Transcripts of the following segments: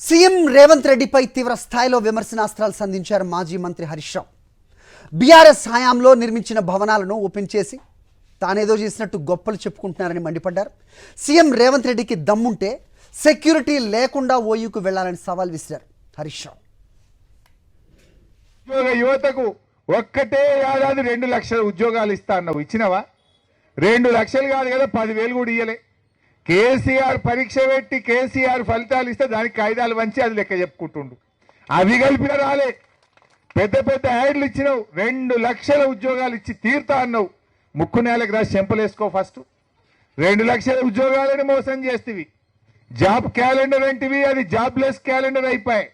CM Revanth రెడ్డిపై తీవ్ర స్థాయిలో విమర్శనాస్త్రాలు సంధించారు మాజీ మంత్రి హరీష్ రావు. బీఆర్ఎస్ హయాంలో నిర్మించిన భవనాలను ఓపెన్ చేసి తానేదో చేసినట్టు గొప్పలు చెప్పుకుంటున్నారని మండిపడ్డారు. సీఎం రేవంత్ రెడ్డికి దమ్ముంటే సెక్యూరిటీ లేకుండా ఓయూకు వెళ్లాలని సవాల్ విసిరారు హరీష్ రావు. యువతకు ఒక్కటే ఏడాది 2 లక్షల ఉద్యోగాలు ఇస్తా అన్నావు, ఇచ్చినవా? 2 లక్షలు కాదు కదా, 10,000 కూడా ఇయ్యలే. కేసీఆర్ పరీక్ష పెట్టి కేసీఆర్ ఫలితాలు ఇస్తే దానికి కాయిదాలు వంచి అది లెక్క చెప్పుకుంటుండు. అవి కలిపిన రాలే. పెద్ద పెద్ద యాడ్లు ఇచ్చినావు, 2 లక్షల ఉద్యోగాలు ఇచ్చి తీరుతా అన్నావు. ముక్కు నేలకు రాసి చెంపలేసుకో. ఫస్ట్ 2 లక్షల ఉద్యోగాలని మోసం చేస్తేవి. జాబ్ క్యాలెండర్ అంటివి, అది జాబ్లెస్ క్యాలెండర్ అయిపోయాయి.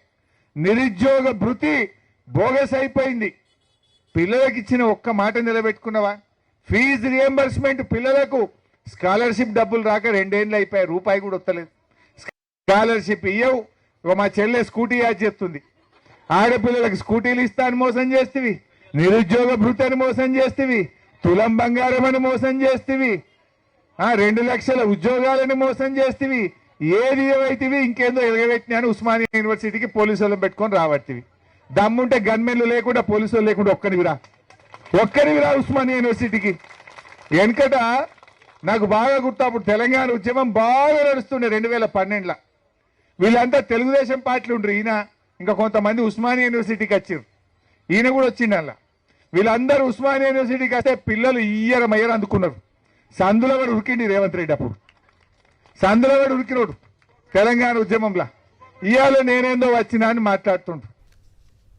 నిరుద్యోగ భృతి బోగస్ అయిపోయింది. పిల్లలకు ఇచ్చిన ఒక్క మాట నిలబెట్టుకున్నావా? ఫీజు రియంబర్స్మెంట్ పిల్లలకు స్కాలర్షిప్ డబ్బులు రాక 2 ఏళ్ళు అయిపోయాయి, రూపాయి కూడా వస్తలేదు. స్కాలర్షిప్ ఇయ్యవు. మా చెల్లె స్కూటీ యాడ్ చేస్తుంది, ఆడపిల్లలకు స్కూటీలు ఇస్తా అని మోసం చేస్తేవి. నిరుద్యోగ భృతి అని మోసం చేస్తేవి. తులం బంగారం అని మోసం చేస్తేవి. 2 లక్షల ఉద్యోగాలని మోసం చేస్తేవి. ఏది ఏవైతివి ఇంకేందో ఎరగబెట్టినా అని ఉస్మానియా యూనివర్సిటీకి పోలీసు వాళ్ళని పెట్టుకొని రాబట్టివి. దమ్ముంటే గన్మెన్లు లేకుండా పోలీసు వాళ్ళు లేకుండా ఒక్కరివి రా ఉస్మానియా యూనివర్సిటీకి. వెనకట నాకు బాగా గుర్తు, అప్పుడు తెలంగాణ ఉద్యమం బాగా నడుస్తుండే 2012లో. వీళ్ళంతా తెలుగుదేశం పార్టీలు ఉండరు. ఈయన ఇంకా కొంతమంది ఉస్మానియా యూనివర్సిటీకి వచ్చారు. ఈయన కూడా వచ్చిండు అలా. వీళ్ళందరూ ఉస్మానియా యూనివర్సిటీకి వస్తే పిల్లలు ఇయ్యర అందుకున్నారు. సందులో కూడా ఉరికిండి రేవంత్ రెడ్డి. అప్పుడు సందులో కూడా ఉరికినోడు తెలంగాణ ఉద్యమంలో. ఇవాళ నేనేందో వచ్చినా అని మాట్లాడుతుండ్రు.